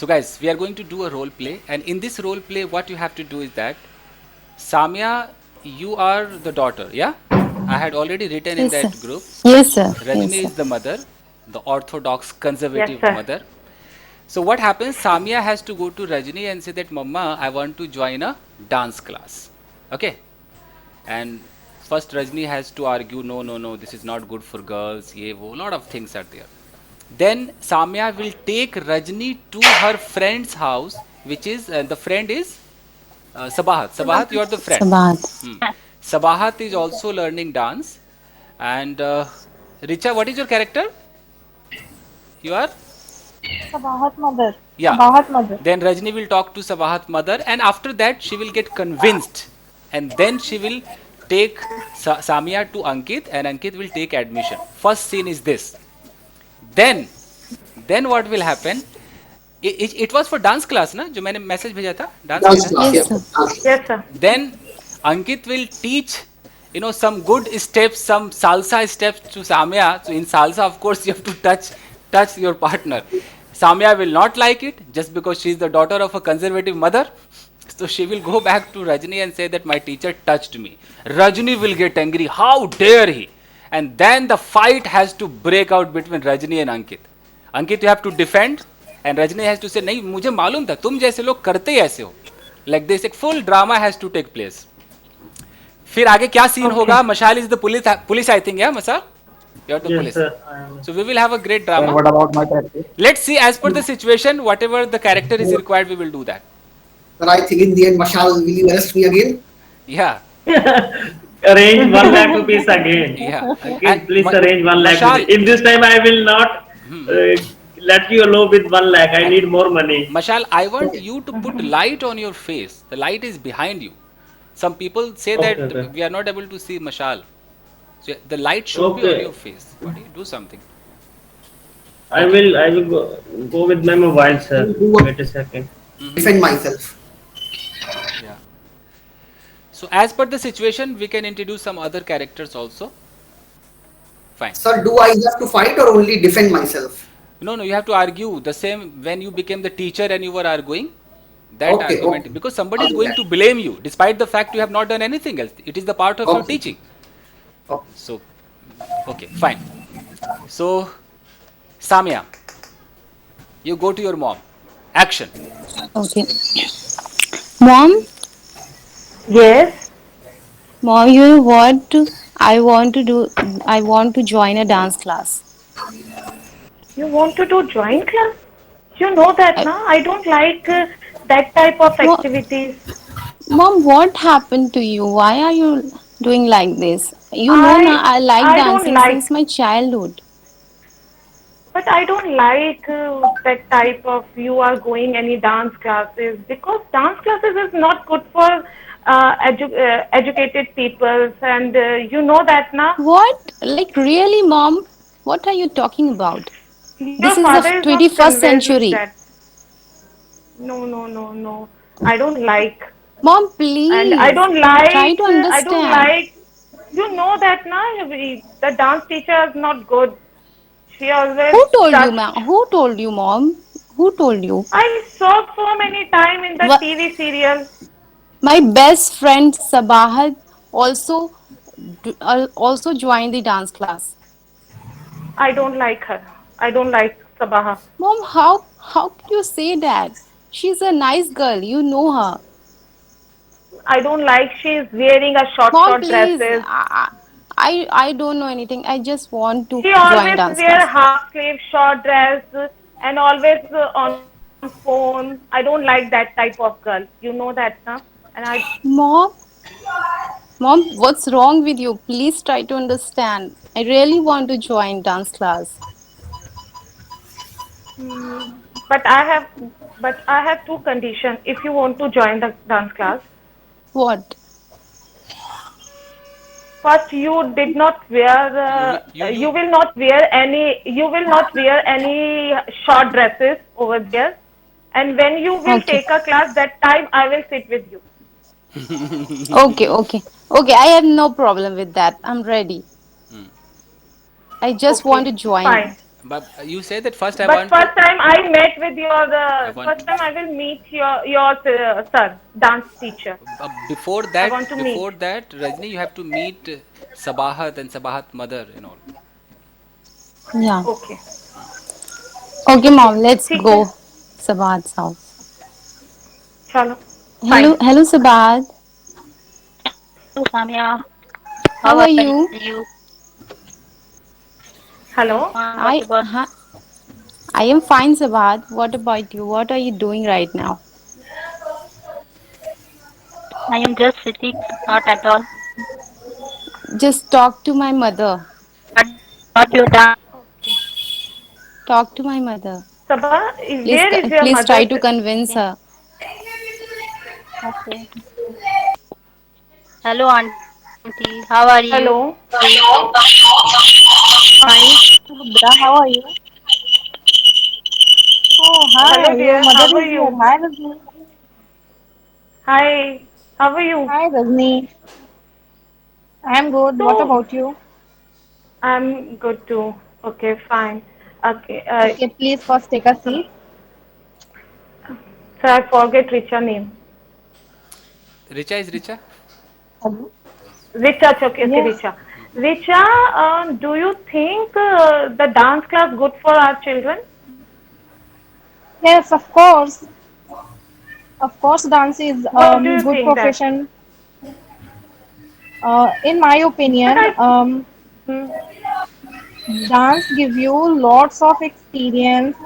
So, guys, we are going to do a role play, and in this role play, what you have to do is that Samya, you are the daughter, yeah? I had already written in Yes, sir. that group. Yes, sir. Yes, Rajni sir. is the mother, the orthodox Yes, conservative sir. mother. So what happens? Samya has to go to Rajni and say that, Mama, I want to join a dance class. Okay? And first Rajni has to argue, no, no, no, this is not good for girls. Ye, wo, lot of things are there. Then Samya will take Rajni to her friend's house, which is, the friend is Sabahat. Sabahat, you are the friend. Sabahat. Hmm. Sabahat is also learning dance. And Richa, what is your character? You are? Sabahat mother. Yeah. Sabahat mother. Then Rajni will talk to Sabahat mother, and after that she will get convinced, and then she will take Samia to Ankit, and Ankit will take admission. First scene is this. Then, then what will happen? It was for dance class, ना? जो मैंने message भेजा था dance के Dance लिए. class, Yes, yeah. sir. Dance class. Yes, sir. Then Ankit will teach, some good steps, some salsa steps to Samya. So in salsa, of course, you have to touch your partner. Samya will not like it just because she is the daughter of a conservative mother. So she will go back to Rajni and say that my teacher touched me. Rajni will get angry. How dare he? And then the fight has to break out between Rajni and Ankit. Ankit, you have to defend, and Rajni has to say, नहीं मुझे मालूम था तुम जैसे लोग करते ही ऐसे हो. Like this, एक full drama has to take place. फिर आगे क्या सीन Okay. होगा? Mashal is the police I think, या Mashal you are the Yes, police. sir. I am. So we will have a great Sir, drama. what about my character? Let's see, as per the situation, whatever the character is required, we will do that. But I think in the end, Mashal, will you arrest me again? Yeah, Arrange 1 lakh rupees again. yeah. And Again, please arrange 1 lakh Mashal, rupees. In this time, I will not uh, let you alone with 1 lakh. I and need more money. Mashal, I want Okay. you to put light on your face. The light is behind you. Some people say Okay, that okay. we are not able to see Mashal. So the light should be on your Okay. face. Buddy, do something. I Okay. will. I will go with my mobile, I sir. will do Wait a second. defend myself. Yeah. So as per the situation, we can introduce some other characters also. Fine. Sir, do I have to fight or only defend myself? No, no, you have to argue the same when you became the teacher and you were arguing. That Okay, argument, okay. because somebody I'll is do going that. to blame you despite the fact you have not done anything else. It is the part of your Okay. teaching. Okay. So, okay, fine. So, Samya, you go to your mom. Action. Okay. Mom, Yes. mom, you know what? I want to do. I want to join a dance class. You want to do drawing class? You know that, I, na? I don't like that type of what, activities. mom, what happened to you? Why are you doing like this? You know, na, I I like I don't dancing since like, my childhood. but I don't like that type of you are going any dance classes because dance classes is not good for educated peoples, and you know that, na? What? Like, really, mom? What are you talking about? Your This is the father is not 21st convinced century. that. No, no, no, no. I don't like. Mom, And please try to I don't understand. like, you know that na, the dance teacher is not good. She always Who told you, touch. ma'am? Who told you, mom? Who told you? I saw so many time in the What? TV serial. My best friend Sabahat also also joined the dance class. I don't like her. I don't like Sabaha. Mom, how could you say that? She's a nice girl. You know her. I don't like she is wearing a Mom, short please. dresses. I don't know anything. I just want to She join always dance wear class. half sleeve short dress and always on phone. I don't like that type of girl. You know that, na? And I, Mom, Mom, what's wrong with you? Please try to understand. I really want to join dance class. mm, but I have, but I have two conditions. If you want to join the dance class, What? first you did not wear, You will, you will not wear any, you will not wear any short dresses over there. And when you will Okay. take a class, that time I will sit with you. Okay, okay. Okay, I have no problem with that. I'm ready. I just want Okay, to join. fine. But you say that first I But want to. first time I met with your I want. first time I will meet your sir, dance teacher. Before I that, want to meet. Rajni, you have to meet Sabahat and Sabahat mother and all. Yeah. Okay. Okay, Okay. mom, let's ठीक है. go. Sabad's house. चलो. Hello, Fine. hello, Sabad. Hello, Samya. How How are are you? you? I'm Hello. fine. What I about? I am fine, Sabad. What about you? What are you doing right now? I am just sitting, not at all. Just talk to my mother. What you done? Talk to my mother. Sabah, Please, where is your please mother? try to convince her. Okay. Hello, auntie. How are you? Hello. Hi, Subhadra, how are you? Oh, Hello hi, your dear. mother How are is here. you? Hi, Rajni. Hi. How are you? Hi, Rajni. I'm good. What So about you? I'm good too. Okay, fine. Okay. Okay, please first take a seat. So I forget Richa name. Richa is Richa. Hello. Richa, okay, okay, Yes, Richa. Richa, do you think the dance class good for our children? yes, of course. Of course, dance is What do you good think that? profession. In my But opinion, I, hmm, dance give you lots of experience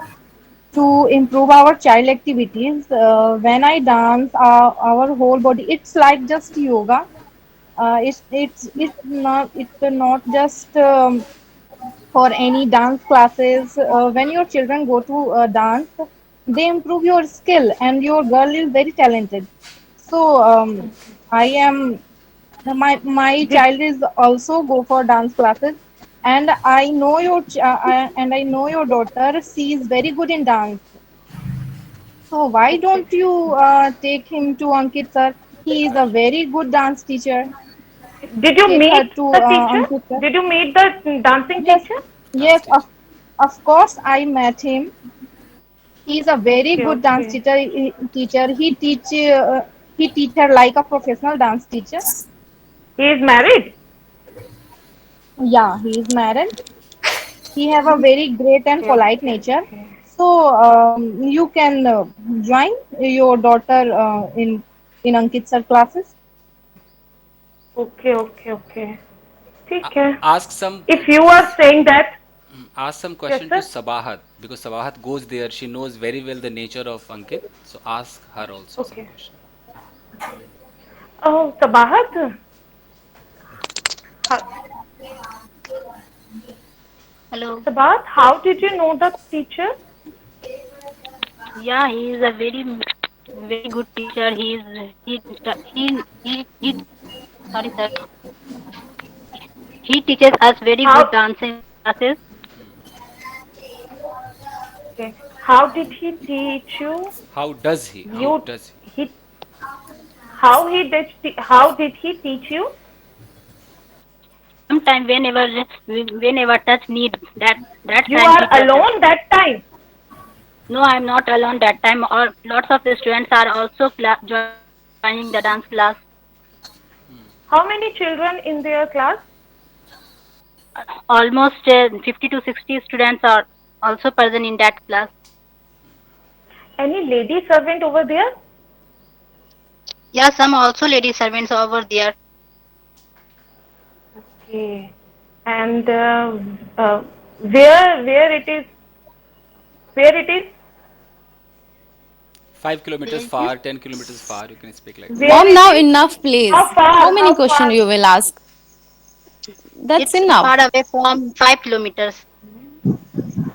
to improve our child activities. When I dance, our whole body, it's like just yoga. It's not just for any dance classes. When your children go to dance, they improve your skill, and your girl is very talented. So I am my did child is also go for dance classes, and I know your daughter. She is very good in dance. So why okay. don't you take him to Ankit sir? He is a very good dance teacher. Did you Take her meet to the teacher? Ankit sir. Did you meet the dancing Yes, teacher? Dance yes, teacher. of course I met him. He is a very Okay, good dance okay. teacher. He teach her like a professional dance teacher. He is married? Yeah, he is married. He have a very great and Okay, polite okay, nature. okay. So you can join your daughter in Ankit sir classes. Okay, okay, okay. A- ठीक है. ask some If you are saying that, ask some yes question to sir. Sabahat because Sabahat goes there. She knows very well the nature of Ankit. So ask her also some Okay. question. Oh, Sabahat. Ha- Hello. Sabahat, how did you know the teacher? Yeah, he is a very good teacher. He sorry sir. He teaches us very good How? dancing classes. Okay. How did he teach you? How does he? How You does he? he how did he teach you? Sometimes whenever touch need that You time are he just helps. alone that time. No, I'm not alone that time. Or lots of the students are also joining the dance class. How many children in their class? Almost 50 to 60 students are also present in that class. Any lady servant over there? Yeah, some also lady servants over there. Okay. And uh, where it is? Where it is? 5 kilometers Where it is? far, 10 kilometers far. You can speak like that. Where Mom, it now is? enough, How please. How far? many How questions far? you will ask? That's It's far enough. away from 5 kilometers.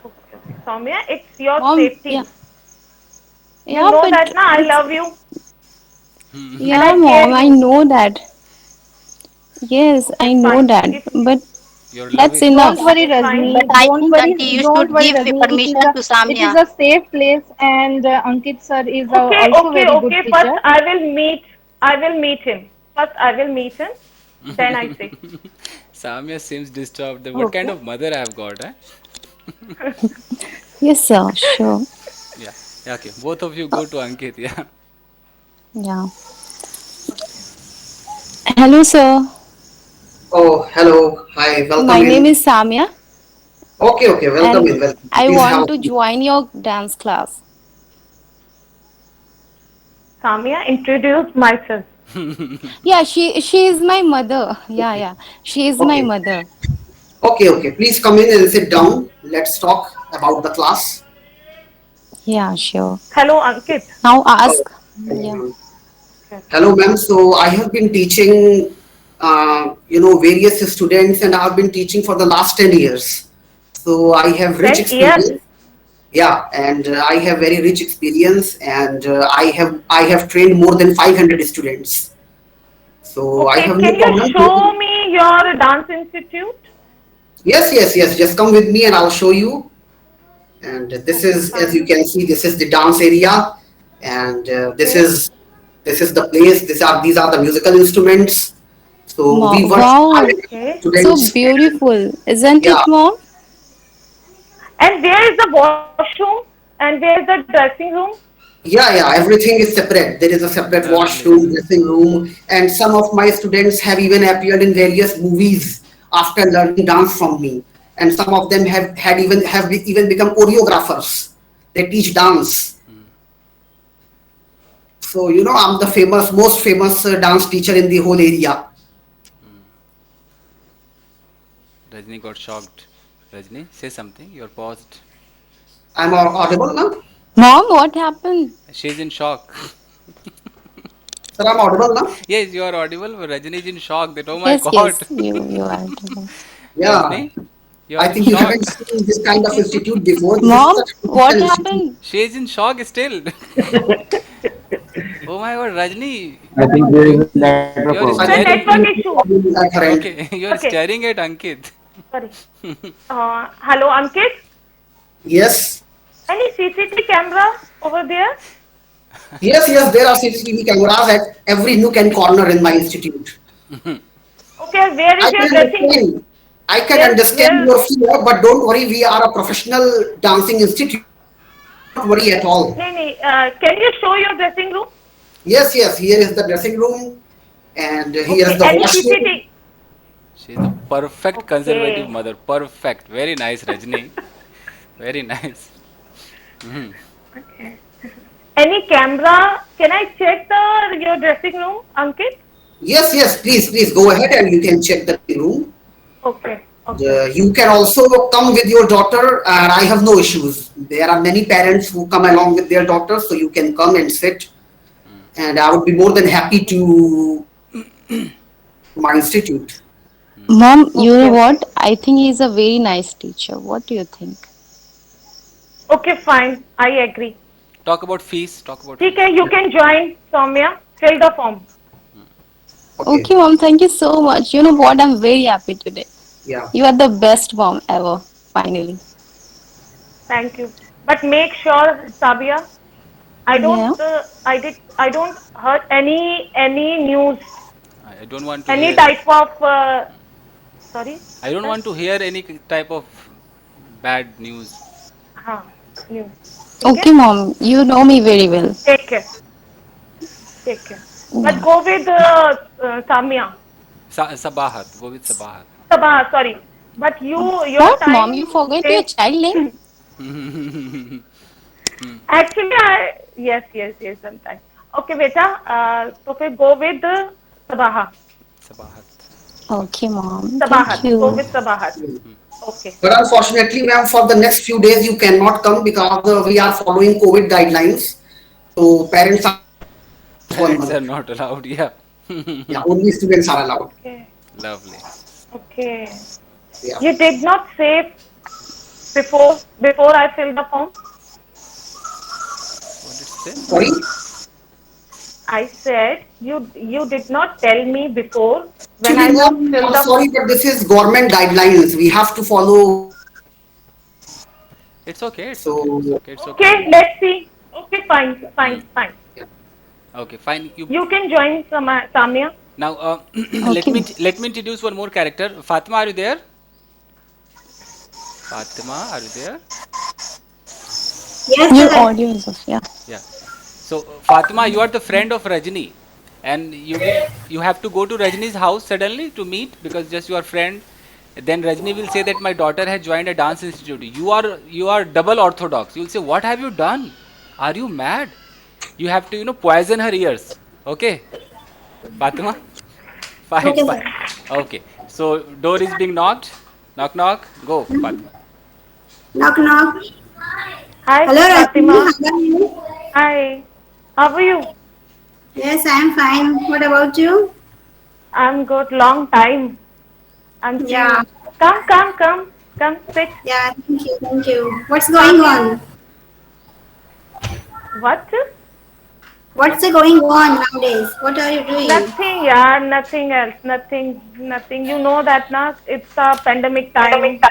Okay, okay. Soumya, it's your Mom, yeah. safety. You Yeah, know but that, na? I it's, love you and yeah, I care mom, I you. know that. Yes, Okay, I know fine. that. If But Your love that's is Don't enough. worry, okay, Rajni. fine. But I Don't think worry. auntie you Don't should worry, give Rajni. permission to It is Samya. a safe place, and Ankit sir is Okay, also okay, very good okay. First, teacher. I will meet him. First, I will meet him. Then I say. Samya seems disturbed. What kind Okay. of mother I have got, eh? Yes, sir. Sure. Yeah. Yeah. Okay. Both of you go to Ankit. Yeah. Yeah. Hello, sir. Oh, hello. Hi, welcome My name in. is Samya, Okay, okay, welcome and in. Welcome. I Please have want a to seat. join your dance class. Samia, introduce myself. Yeah, she is my mother. Yeah, yeah. She is my Okay, mother. okay, okay. Please come in and sit down. Let's talk about the class. Yeah, sure. Hello, Ankit. Now Oh, ask. hello, Yeah. ma'am. Okay. Hello, ma'am. So I have been teaching, various students, and I have been teaching for the last 10 years. So I have rich 10 years. experience. Yeah, and I have very rich experience, and I have trained more than 500 students. So I Okay, have no can you problem show to. me your dance institute? Yes, yes, yes. Just come with me and I'll show you. And this Okay, is, as you fine. can see, this is the dance area, and Okay. this is the place. These are the musical instruments. So we work Wow. with Okay. So students. And beautiful, isn't yeah, it, mom? And where is the washroom? And where is the dressing room? yeah, yeah. Everything is separate. There is a separate Lovely. washroom, dressing room, and some of my students have even appeared in various movies after learning dance from me. And some of them have even become choreographers. They teach dance. So, I'm the most famous dance teacher in the whole area. Rajni got shocked. Rajni, say something. You're paused. I'm audible now? Mom, what happened? She's in shock. Sir, I'm audible now? Yes, you are audible, but Rajni is in shock that, oh my Yes, God. yes, you are. Yeah. Rajni, you are I in think you haven't shock. seen this kind of institute before. This is Mom, such a what professional institute. happened? She is in shock still. Oh my God, Rajni, I think there is you a network you are problem. The I think staring. network you issue. audible at her end. Okay, you are Okay, staring at Ankit. sorry. Hello, Ankit. Yes. Any CCTV camera over there? Yes, yes, there are CCTV cameras at every nook and corner in my institute. Okay, where I is your can dressing room? understand. I can understand Where? your fear, but don't worry, we are a professional dancing institute. Don't worry at all. No, no. Can you show your dressing room? Yes, yes, here is the dressing room, and here is Okay, the any washroom. CCTV? She is the perfect conservative Okay. mother. Perfect. Very nice, Rajni. Very nice. Mhm. Okay. Any camera? Can I check your dressing room, Ankit? Yes, yes, please go ahead and you can check the room. Okay, And okay. you can also come with your daughter, and I have no issues. There are many parents who come along with their daughters, so you can come and sit. And I would be more than happy to my institute. Mom, you know Okay, what? okay. I think he's a very nice teacher. What do you think? Okay, fine. I agree. Talk about fees. Talk about ठीक fees. है, you can join, Soumya. Fill the form. Okay, Okay, mom, thank you so much. You know what? I'm very happy today. yeah. You are the best mom ever, finally. Thank you. But make sure, Sabia, Yeah. I don't heard any news, I don't want to any hear. type of, sorry, I don't sir? want to hear any type of bad news. हाँ, news. ठीक है? Okay, mom, you know me very well. Take care. Take care. But Yeah. go with Samia. Sabahat. Go with Sabahat. Sabah, sorry. But your What, mom? You time forget your take. child name? Actually, yes, sometimes. Okay, बेटा, तो फिर go with Sabaha. Sabahat. Okay, mom. Thank Sabahat. Go you. with Sabahat. Okay. But unfortunately, ma'am, for the next few days, you cannot come because we are following COVID guidelines. So parents are for 1 Parents month. are not allowed. Yeah. Yeah, only students are allowed. Okay. Lovely. Okay. Yeah. You did not say before I fill the form. What did it say? Sorry? I said you did not tell me before when Actually, I was ma'am, fill I'm the. sorry, but this is government guidelines. We have to follow. It's okay. It's okay. It's So, okay. It's okay. Okay, let's see. Okay, Hmm. fine. yeah. Okay. Fine. You You can join Samia. now. Let Okay. me let me introduce one more character. Fatima, are you there? Fatima, are you there? Your audio is off. Yeah. Yeah. So Fatima, you are the friend of Rajni, and you have to go to Rajni's house suddenly to meet because just your friend. Then Rajni will say that my daughter has joined a dance institute. You are double orthodox. You'll say, what have you done? Are you mad? You have to poison her ears. Okay, Fatima. Fine, Okay, fine. sir. Okay. So door is being knocked. Knock knock. Go, Fatima. Knock knock. Hi, Hello, Rajni. Fatima. How are you? Hi. How are you? Yes, I am fine. What about you? I'm good. Long time. I'm see Yeah, you. Come, come, come. Come, sit. yeah. Thank you, thank you. What's going Samya. on? What? What's going on nowadays? What are you doing? Nothing, yeah. Nothing else. Nothing, nothing. You know that, na? It's a pandemic time.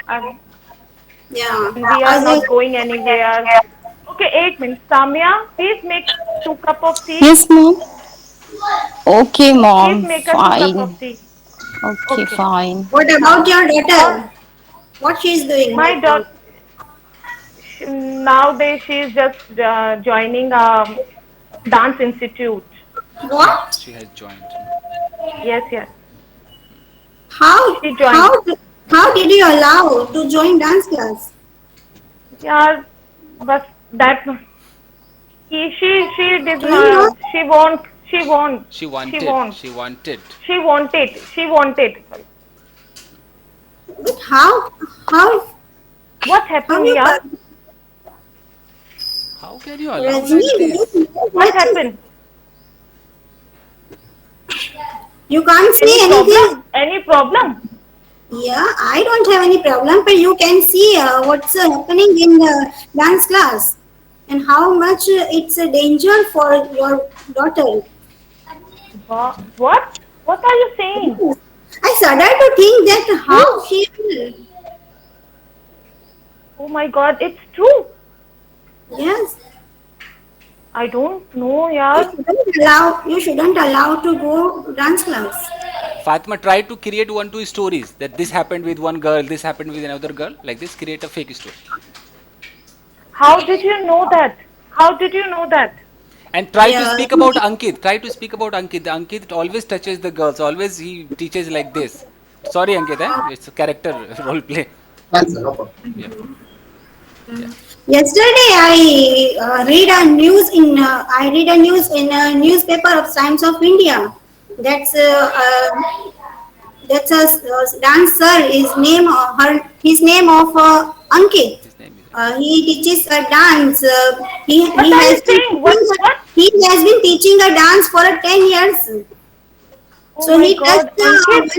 Yeah. We are How's not it? going anywhere. Okay, 8 minutes. Samya, please make 2 cup of tea. Yes, mom. Okay, Please mom. make a 2 cup of Fine. tea. Okay, Okay. fine. What Now, about your what? daughter? What she's doing My right now? daughter nowadays she is just joining a dance institute. What? She has joined. Yes, yes. How? She joined. How did you allow to join dance class? Yeah, but that she did Do you know? she won't She she wanted. won't She wanted. she wanted. But how What how happened, you yeah? How can you allow Rajni, like this? What happened? you can't see Any anything? problem? Any problem? Yeah, I don't have any problem, but you can see what's happening in the dance class and how much it's a danger for your daughter. What? What are you saying? I started to think that how True? she will. Oh my God, it's true. Yes, I don't know, yeah. you shouldn't allow to go dance class. Fatima, try to create one, two stories that this happened with one girl, this happened with another girl. Like this, create a fake story. How did you know that? How did you know that? And try to Yeah, speak about Ankit. Try to speak about Ankit. Ankit always touches the girls. Always he teaches like this. Sorry, Ankit, it's a character role play. Fine, sir. No problem. Yeah, yeah. yesterday I read a news in a newspaper of Times of India. That's that's a dancer. His name of Ankit. His name is He teaches a dance. What are you saying? What? He has been teaching a dance for 10 years. Oh So my he touched God, Ankit.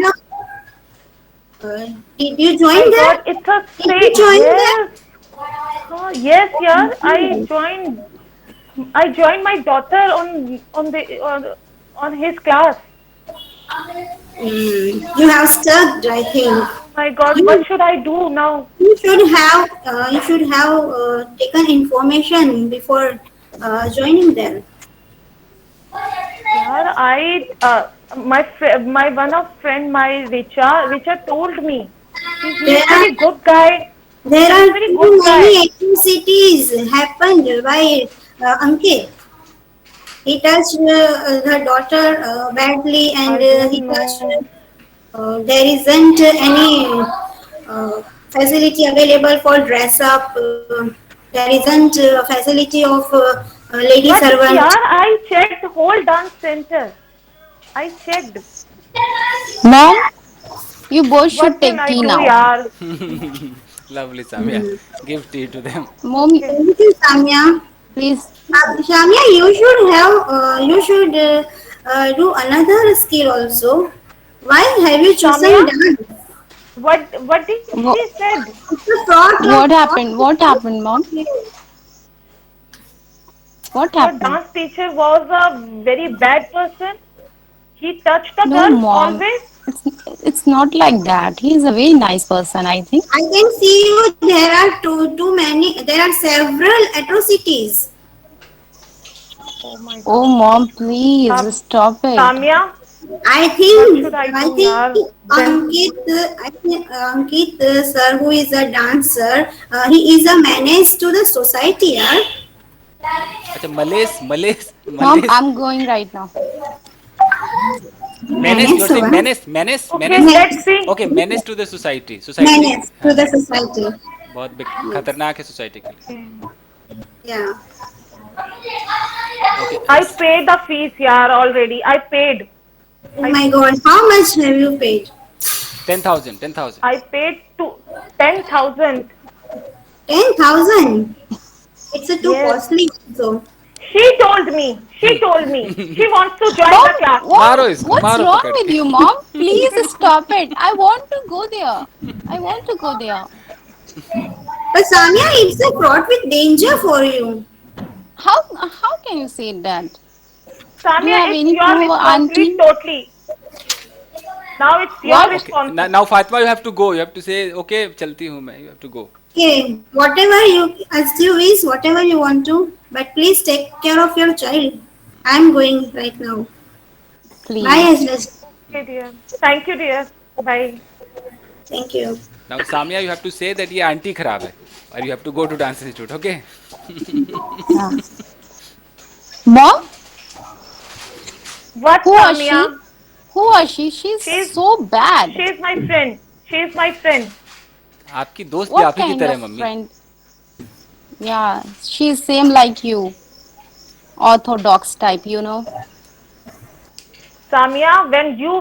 did you My join God, that? it's a Did you say. join that? Yes. Yes, yeah. I joined my daughter on his class. You have stuck, I think. Oh my God, what You should I do now? you should have taken information before joining them. Yeah, my one of friend, my Richa told me. He's There are very good guy. there He's are very too good guy. many atrocities happened by Ankit. He touched her daughter badly, and I he don't touched. know. There isn't any facility available for dress up. There isn't facility of lady But servant. yeah, I checked whole dance center. I checked. Mom, you both What should can take I tea do, now. yaar? Lovely, Samia. Give tea to them. Mom, Okay. Thank you, Samya. please. Shamya, you should do another skill also. Why have you chosen Samia, dance? what did What, she said? It's a sort what of happened? What happened, mom? What Your happened? dance teacher was a very bad person. He touched the No, girls mom. always. It's not like that. He's a very nice person, I think. I can see you. There are too many. There are several atrocities. Oh my Oh, God. mom, please Uh, stop it. Samia, I What think should I I do, think yaar? Then Ankit sir, who is a dancer, he is a menace to the society. Yeah. अच्छा, Millais Millais Mom, Millais I'm going right now. menace, you're Menace saying what? menace, menace, okay, menace. let's Menace, see. Okay, menace to the society, society. menace to हाँ, the society. बहुत खतरनाक है society के लिए. Yeah. Okay, I paid the fees, yaar, already. I paid. Oh I my God, how much have you paid? 10,000, 10,000. I paid to 10,000. 10,000. It's a too Yes. costly. So She told me. She told me. She wants to join Mom, the class. मारो what? इसको, What's मारो wrong पकड़ with के. you, Mom? Please stop it. I want to go there. I want to go there. but Samia, it's a fraught with danger for you. How can you say that? Do you Samia, have it's any your proof, responsibility auntie? totally. Now it's your What? Okay, responsibility. now Fatima, you have to go. You have to say, okay, चलती हूँ मैं. You have to go. Okay, whatever you as you wish, whatever you want to, but please take care of your child. I'm going right now. Bye, Please. Ajlas. Okay, dear. Thank you, dear. Bye. Thank you. Now Samia, you have to say that ये aunty खराब है, और you have to go to dance institute. Okay. Yeah. Mom, What, who was she? Samia? Who was she? She's She's so bad. she's my friend. She's my friend. आपकी दोस्त भी What आप ही की kind तरह of है, mummy. friend? Yeah, she's same like you. Orthodox type, you know. Samia, when you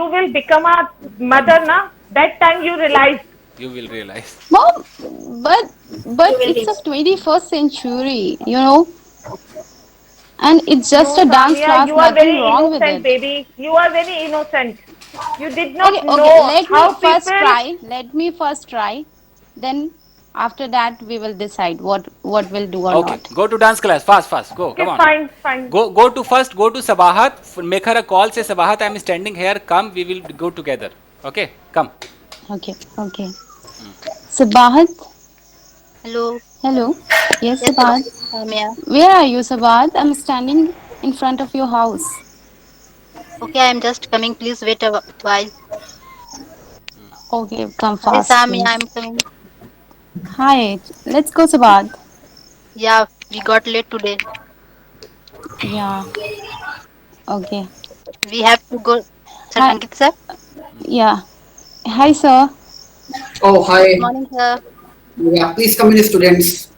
will become a mother, na, that time you realize. You will realize. Mom, but You but will it's a reach. 21st century, you know, and it's just No, a dance Samia, class, you are nothing very wrong with innocent, it. baby. You are very innocent. You did Okay, not okay, know let me how first people. try. Let me first try. Then after that we will decide what we'll do or Okay, not. go to dance class. Fast, fast. Go, Okay, come on. fine, fine. Go to first. Go to Sabahat. Make her a call. Say Sabahat, I'm standing here. Come, we will go together. Okay, come. Okay, okay. Sabahat, Hello. hello. Yes, Yes, Sabahat. Samia. Where are you, Sabahat? I'm standing in front of your house. Okay, I am just coming. Please wait a while. Okay, come Hi, fast, Samia. please. I'm coming. Hi, let's go, Sabahat. Yeah, we got late today. Yeah, okay. We have to go. Sir Hi, Ankit sir. yeah. Hi, sir. Oh, Good hi. morning, sir. Yeah, please come in, students,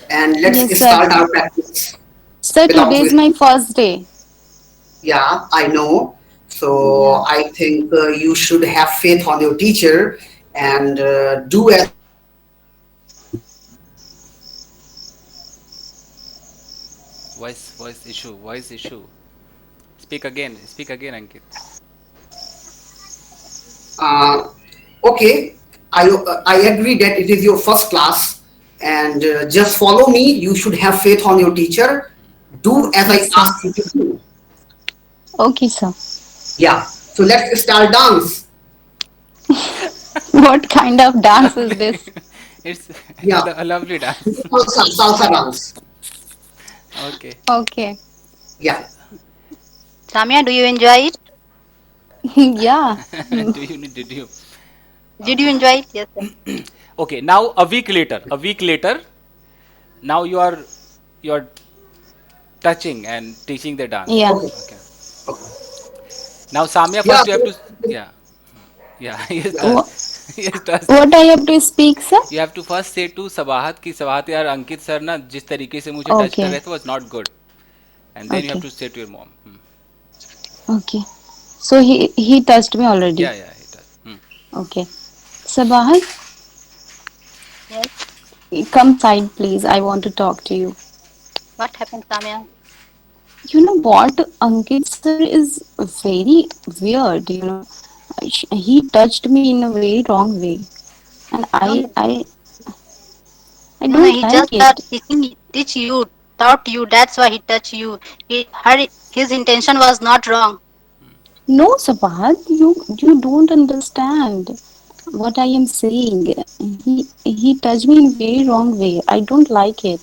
and let's Yes, sir. start our practice Sir, without today is my wasting. first day. Yeah, I know. So Yeah. I think you should have faith on your teacher and do as she says. Voice issue. Voice issue. Speak again. Speak again, Ankit. Okay, I agree that it is your first class, and just follow me. You should have faith on your teacher. Do as Okay, I sir. ask you to do. Okay, sir. Yeah. So let's start dance. What kind of dance is Lovely. this? It's Yeah. a lovely dance. Salsa dance. Okay. Okay. Yeah. Samia, do you enjoy it? Yeah. Do you need? Did you? Did you enjoy it? Yes, sir. Okay. Now a week later. A week later. Now you are touching and teaching the dance. Yeah. Okay. Okay. Now Samia, Yeah. first you have to. Yeah. Yeah. Yes, Yeah. does. Wha- Yes, does. What I have to speak, sir? You have to first say to Sabahat कि Sabahat यार अंकित sir ना जिस तरीके से मुझे touch कर Okay. रहे थे was not good, and then you have Okay. to say to your mom. Okay. So he touched me already. Yeah, yeah, it does. Okay. Sabahat, Yes. come side, please. I want to talk to you. What happened, Samia? You know what? Ankit sir is very weird, you know. He touched me in a very wrong way. And No, I no, I I no, no. don't He just like it. teach you, taught you. That's why he touched you. His intention was not wrong. No, Sabahat, you don't understand what I am saying. He touched me in very wrong way. I don't like it.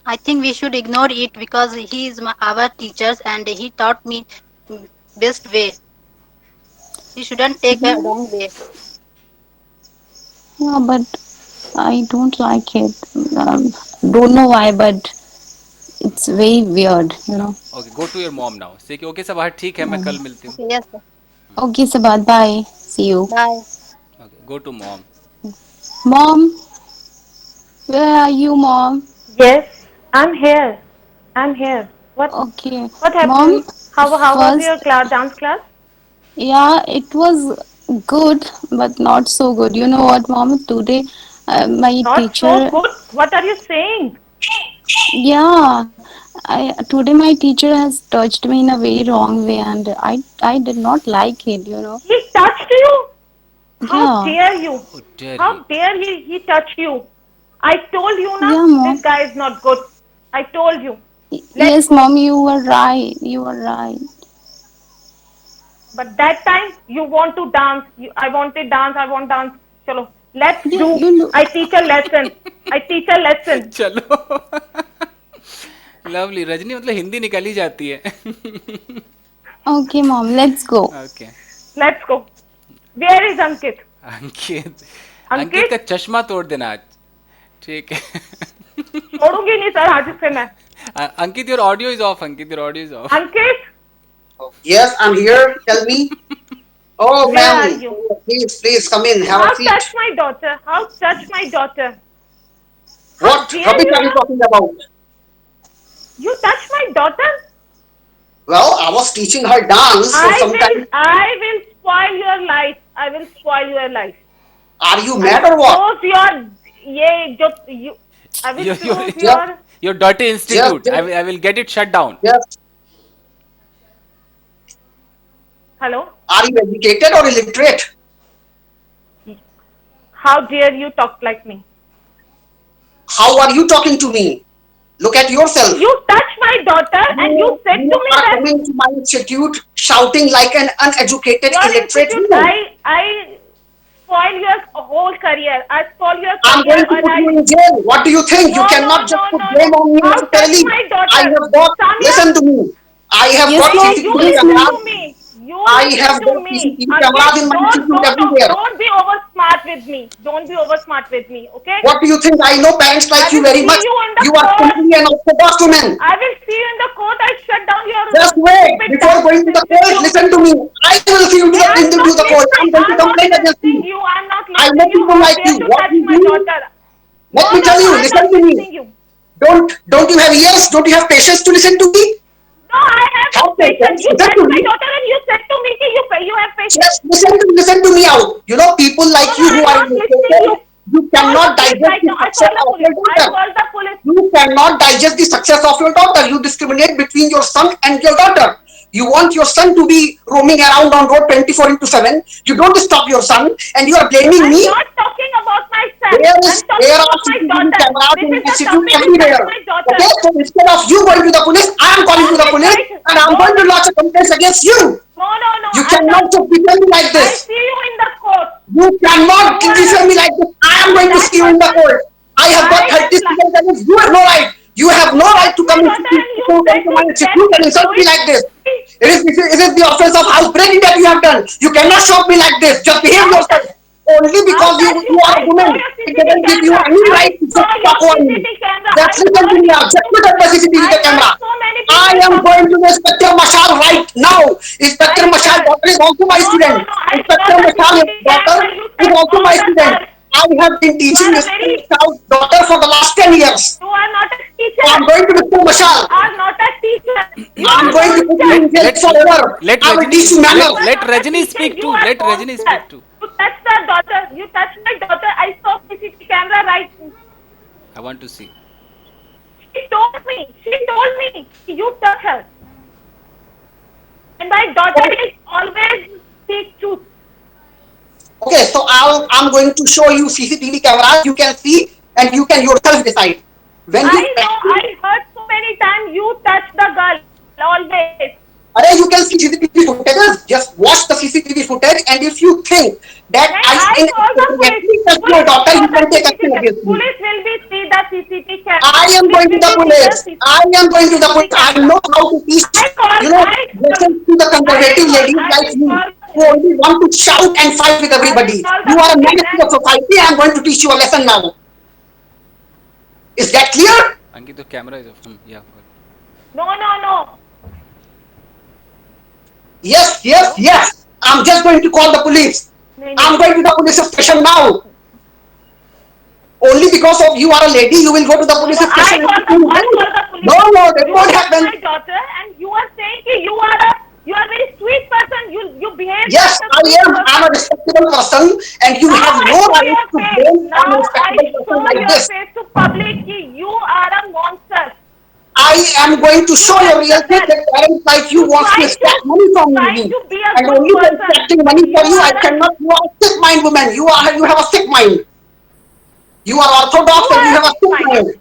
I think we should ignore it because he is our teachers and he taught me best way. You shouldn't take a wrong way. Yeah, but I don't like it. Don't know why, but it's very weird. Okay, go to your mom now. Say कि okay सब ठीक है, मैं कल मिलती हूँ. Okay, yes, sir. Okay, Sabad, bye. See you. Bye. Okay, go to mom. Mom, where are you, Mom? Yes, I'm here. I'm here. What Okay, what Mom, happened? How was your first, dance class? yeah, it was good, but not so good. You know what, Mom? Today, my Not so teacher, good. What are you saying? yeah, today my teacher has touched me in a very wrong way, and I did not like it. He touched you? How Yeah, dare you? How dare he? How dare he touch you? I told you na, yeah, this Mom. guy is not good. I told you. Let's Yes, go. Mom, you were right. You were right. But that time you want to dance. I wanted dance. I want dance. Chalo, let's Yeah, do. you know. I teach a lesson. I teach a lesson. चलो. Lovely Rajni मतलब हिंदी निकली जाती है. Okay, Mom, let's go. Okay. Let's go. Where is Ankit? अंकित अंकित का Ankit? चश्मा तोड़ देना आज. ठीक है. छोड़ूंगी नहीं सर आज से मैं. अंकित your audio is off. Ankit your audio is off. Ankit, Yes, I'm here. Tell me. Oh, where are ma'am. you? Please come in. Have How a seat. touch my daughter? How touch my daughter? What dare rubbish you are you now? talking about? You touch my daughter? Well, I was teaching her dance, so sometimes. I will spoil your life. I will spoil your life. Are you I mad will or what? close your ये जो you. I will Your your close Just, your. your dirty institute. just, I will get it shut down. just. Hello. Are you educated or illiterate? How dare you talk like me? How are you talking to me? Look at yourself. You touch my daughter and you said You to me are that coming to my institute shouting like an uneducated, your illiterate institute. woman. I spoil your whole career. I spoil your I'm career going to and put you I. in jail. What do you think? You No, no, cannot just no, put no, blame no. on me How touch necessarily. my I daughter? have got, Samia, listen to me. I have Yes, got no, Mom. you CCTV Yes, listen Mom. to cameras. me. You I listen have to got me. CCTV cameras Ankit, in my institute everywhere. don't be over smart with me. Don't be over smart with me, okay? What do you think? I know parents I like you will very see much. you in the You are court. simply an orthodox woman. I will see you in the court. I shut down your Just wait. stupid Before dance going to the court, institute. listen to me. I will see you Hey, I'm into not the court. I'm listening. going to I'm not complain against listening you. you. I'm not I know listening you. people How like dare you. to What touch you my do? daughter? Let No, me no, tell no. you. I'm Listen not to me. listening you. Don't you have ears? Don't you have patience to listen to me? No, I have no Have patience. patience. You Listen touched to my me. daughter and you said to me that you have patience. Just listen to me out. You know, people No, like no, you who I'm are not listening you. educated, you Call the cannot police digest right the now. I success call the of police. your I daughter. call the police. You cannot digest the success of your daughter. You discriminate between your son and your daughter. You want your son to be roaming around on road 24 into 7. You don't stop your son and you are blaming I'm me. not talking about my son. I'm There talking are about my CCTV daughter. cameras This in is the institute topic. You touched everywhere. my daughter. Okay, so instead of you going to the police, I am calling to the Okay, police right. and I'm Go going to there. lodge a complaint against you. No, no, no. You I'm not. cannot just defend me like I this. see you in the court. You cannot You are defend me like this. I am going to that see you in the person court. I have got lied 30 and lied. students against you have no right. You have You no right touched to my come daughter and you into said to my let institute and me do insult me it. like this. It is the offense of housebreaking that you have done. You cannot shout me like this. Just behave How yourself. Only How because touch you are I a saw woman, your it CCTV doesn't give you camera. any I right to saw just your talk over me. CCTV camera. I Just listen to heard me you. now. Just put up the CCTV I heard camera. so many I people am talking. going to the Inspector Mashal right now. Inspector I Mashal heard. daughter is also my No, no, student. no. I saw Inspector the Mashal CCTV daughter camera. You is touched also all my the student. girls. I have been You teaching are a Inspector very. Mashal's daughter for the last 10 years. You are not a So teacher. I'm going to Mr. You Mashal. are not a teacher. You are I'm a going to put you monster. in jail forever. let I will Rajni teach you You manners. are let not a Rajni teacher. speak You too. are Let a Rajni monster. speak too. You touched the daughter. You touched my daughter. I saw CCTV camera right. I want to see. She told me. She told me. You touch her. And my daughter is always speak truth. Okay, so I'm going to show you CCTV cameras. You can see and you can yourself decide. When I you know. I heard so many times you touch the girl. Always. you can see CCTV footage. Just watch the CCTV footage, and if you think that Then I I can call the police. actually touch your Police will daughter, show you the can take action CCTV. against me. Police will be see the CCTV camera. I am Police going to will the be see the police. I am going to the CCTV police. I camera. know how to teach, I call. listen to the conservative ladies I like will you call the who police. only want to shout and fight with I will everybody. call You the are a police menace to and the society. I am going to teach you a lesson now. Is that clear? Ankit, the camera is off. Yeah. Good. no. Yes, yes, Hello? yes. I'm just going to call the police. I'm नहीं. going to the police station now. Only because of you are a lady, you will go to the police No, station and I you call will. the police. No, no, that You won't touch happen. my daughter and you are saying that you are very sweet person. You behave Yes, like a I sweet am. person. I'm a respectable person, and you Now have I no show right your to face. blame Now on a I respectable show person like your this. face to public कि you are a monster. I am going to You show your real face yourself. that parents like you You wants to extract money from trying me. to be a And good only by person, extracting but money you for you, I are a cannot. You are a sick mind woman. You have a sick mind. You are you orthodox and are you a have a sick sick mind. mind.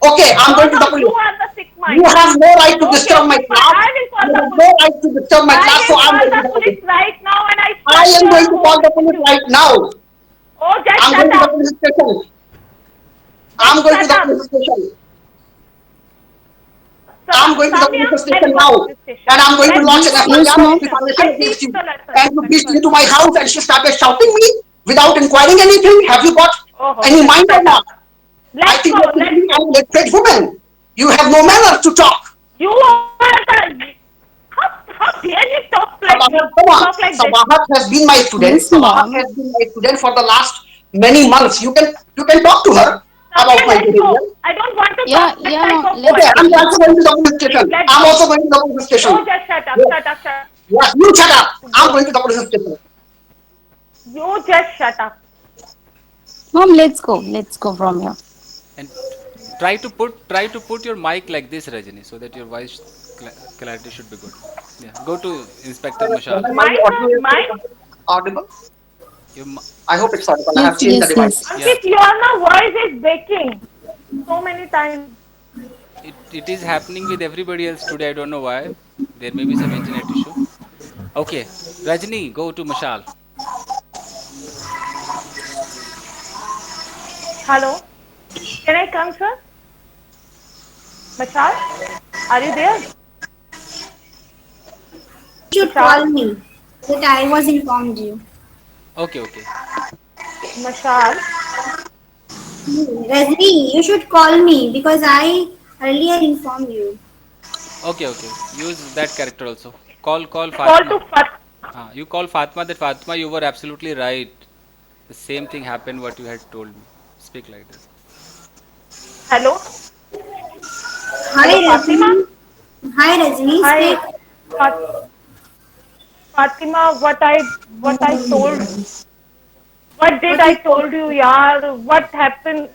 Okay, I'm going to the You police. are the sick You mind. have no right to Okay, disturb my fine. class. I will call You the have no police. right to disturb my I class, so will I'm call going to the the police police. right now and I I search am your going to call home the police too. right now. Oh, just I'm shut going to the up. police station. Just I'm going to shut the up. police station. I'm going to the Samia, police let's station go to now. police station. And I'm going to Let's launch go an to Yes, police yes, FIR of mom. station. defamation I against teach you. the lesson. And you Let's reached go. into my house and she started shouting me without inquiring anything. Have you got Oh, any just mind or shut not? up. I Let's think go. you're Let's thinking go. I'm a literate woman. You have no manners to talk. You are the. How dare you talk like Sabahat, me? come on. Talk like this. Sabahat has been my student. Yes, Sabahat mom. has been my student for the last many months. You can talk to her about Samia, my let's behavior. go. I don't want to Yeah, talk that yeah, type mom. of Let's Okay, word. go. I'm Let's also going go. to the police station. Let's I'm go. also going to the police No, station. just shut up. Yes, Shut up. Shut up. yes, you shut up. I'm Go. going to the police station. You just shut up. Mom, let's go. Let's go from here. And try to put your mic like this, Rajani, so that your voice clarity should be good. Yeah. Go to Inspector Mashal. Whether my audio Mine. is audible. Your, I hope it's audible. I have Yes, changed the yes, device. yes. yeah. Ankit, your voice is breaking so many times. It is happening with everybody else today. I don't know why. There may be some internet issue. Okay. Rajani, go to Mashal. Hello. Can I come, sir? Mashal, are you there? You should call me that I was informed you. Okay, okay. Mashal. Rajni, you should call me because I earlier informed you. Okay, okay. Use that character also. Call Call Fatma. to Fat. You call Fatma that Fatma, you were absolutely right. The same thing happened what you had told me. Speak like this. Hello. Hi Hello, Fatima. Rajni. Hi Rajni, Hi, speak. Fat- Fatima. What I told. What did What I is told you, yaar? What happened?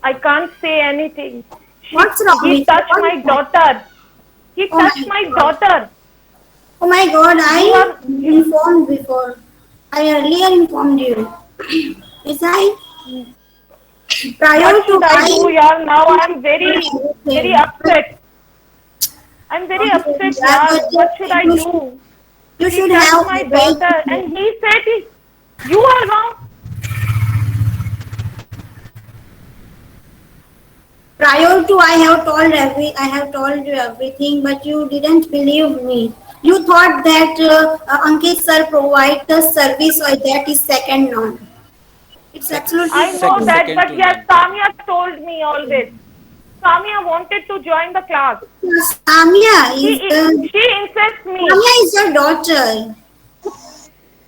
I can't say anything. what's wrong He with you? touched What my is that? daughter. He Oh touched my my god. daughter. Oh my god, You I are. informed before. I earlier informed you. Yes, I prior What to should I do, I yaar? Now I'm very everything. upset. I'm very Okay, upset, yeah, yaar. but What should I do? you He should touched have my obeyed daughter, me. and he said, "You are wrong." Prior to I have told you everything, but you didn't believe me. You thought that Ankit sir provide the service or that is second none. It's absolutely I know wrong. that, Second but to yes, none. Samia told me all this. Samia wanted to join the class. Samia is She insists me. Samia is your daughter.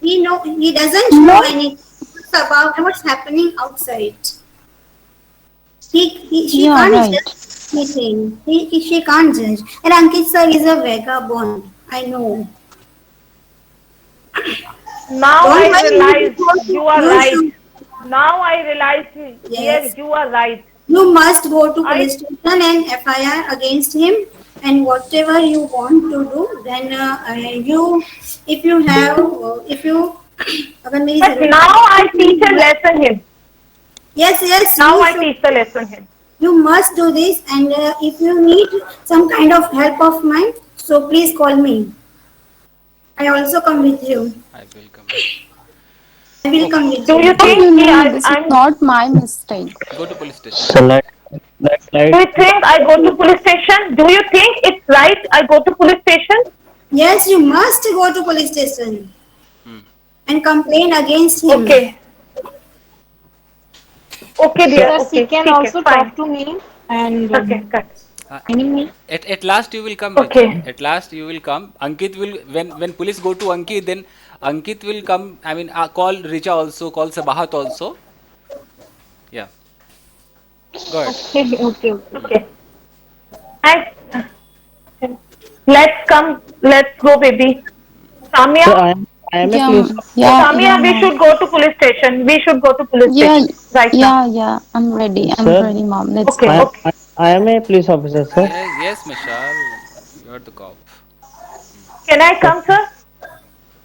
He doesn't know Mom, anything about what's happening outside. She yeah, can't right. judge anything. She can't judge. And Ankit sir is a vagabond. I know. Now Don't I worry. realize you are You right. should. Now I realize, yes, Yes. you are right. You must go to I police station and FIR against him. And whatever you want to do, then if you have, if you, अगर मेरी but जरूरत now I teach a है, lesson him. yes, Now you I should. teach the lesson him. You must do this, and if you need some kind of help of mine, so please call me. I also come with you. I will come. I will Okay, come with Do you you. No, think this is I'm? not my mistake. go to police station. So Do you think I go to police station? Do you think it's right I go to police station? Yes, you must go to police station and complain against him. Okay. Okay, so dear. Sir, she Okay. can ठीक है. also Fine. talk to me and Okay. Cut. Uh, meaning me. at last you will come, Okay. Richa. At last you will come. Ankit will, when police go to Ankit, then Ankit will come. I mean, call Richa also, call Sabahat also. Yeah, go ahead. Okay, okay, okay. Okay. And let's come. Let's go, baby. Samia. so I am a Yeah, police yeah, Samia, yeah, we mom. should go to police station. We should go to police Yeah, station right now. yeah. I'm ready. I'm officer. ready, mom. Let's Okay. go. Okay. I am a police officer, sir. Yes, yes, Mishal, you're the cop. Can I come, sir?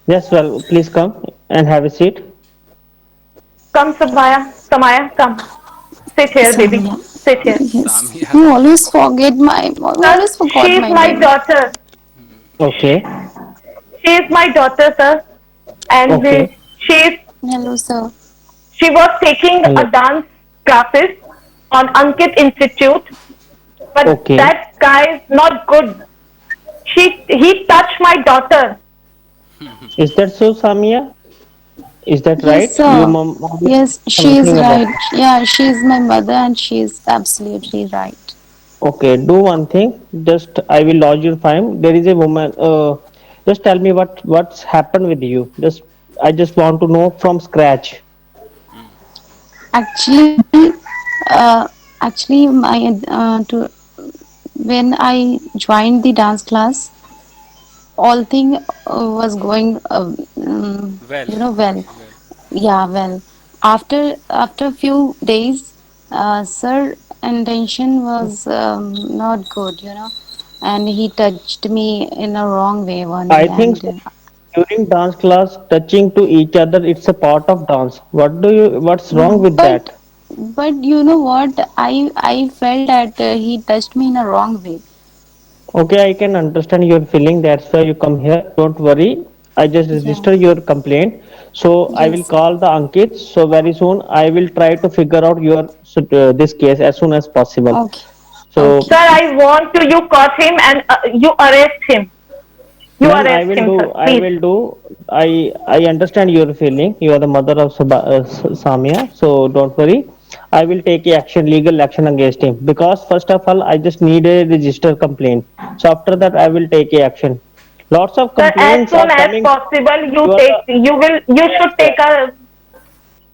Yes, well, please come and have a seat. Come, Samaya. Samaya, come. Sit here, baby. Samia. Sit here. Yes. Samia. You always forget my. You Sir, always she forgot is my my name. daughter. Okay, She is my daughter, sir. And okay. she Hello, sir. she was taking Hello. a dance classes on Ankit Institute, but Okay. that guy is not good. He touched my daughter. Is that so, Samia? Is that Yes, right? Your sir. mom is Yes, she is something about. right. Yeah, she is my mother, and she is absolutely right. Okay, do one thing. Just I will lodge your fine. There is a woman. Just tell me what's happened with you. I just want to know from scratch. Actually, my when I joined the dance class, all thing was going, Well, well. well. Yeah, well. After few days, sir intention was not good, and he touched me in a wrong way one I day, think and so. During dance class, touching to each other, it's a part of dance. What's wrong with but that? but you know what? I felt that he touched me in a wrong way. Okay, I can understand your feeling. That's why you come here. Don't worry. I just Yeah. register your complaint. So I will Yes. call the Ankit. So very soon I will try to figure out this case as soon as possible. Okay. So Sir, Okay. I want to you caught him and you arrest him. You ma'am, arrest him, sir. I Please. will do. I understand your feeling. You are the mother of Samia, so don't worry. I will take legal action against him because first of all, I just need a register complaint. So after that, I will take a action. Lots of Sir, as complaints are soon as coming. possible, You are the, you should take a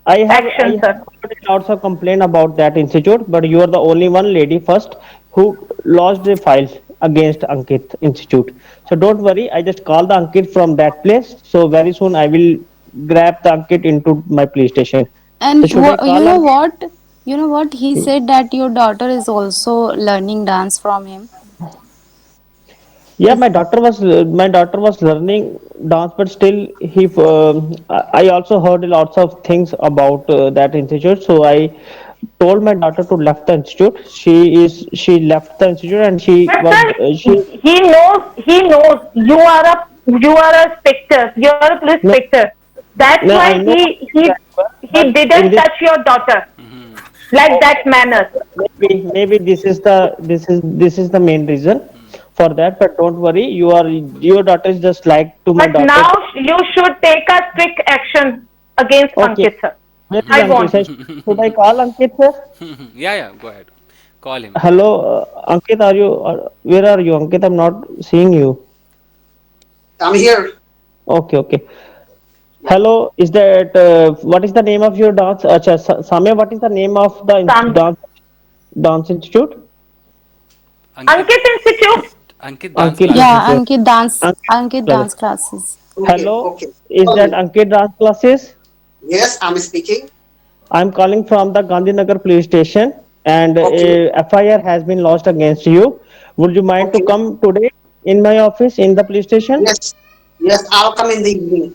I action, have sir. heard lots of complaint about that institute, but you are the only one lady first who lodged a file against Ankit Institute. So don't worry, I just call the Ankit from that place. So very soon I will grab the Ankit into my police station. So And should I you call know Ankit? what? You know what? He said that your daughter is also learning dance from him. Yeah, Is my daughter was learning dance, but still I also heard lots of things about that institute. So I told my daughter to left the institute. She left the institute and But sir, she he knows you are a specter. You are a police no, specter. That's no, why I know he but in didn't this touch your daughter like that manner. maybe this is the main reason for that. But don't worry, your daughter is just like to my But daughter. now you should take a strict action against Okay, Ankit, sir. where is I Ankit? want. Should I call Ankit, sir? Yeah, yeah, go ahead. Call him. Hello, Ankit, where are you, Ankit? I'm not seeing you. I'm here. Okay, okay. Hello, what is the name of your dance? Samya, what is the name of the Sam. dance institute? Ankit, Ankit Institute. Ankit dance Ankit yeah, classes. Institute. Ankit dance, Ankit Ankit Classes. dance classes. Okay, Hello, okay. is Tell that me. Ankit dance classes? Yes, I'm speaking. I'm calling from the Gandhinagar police station, and Okay, a FIR has been lodged against you. Would you mind to okay. come today in my office in the police station? Yes, yes, I'll come in the evening.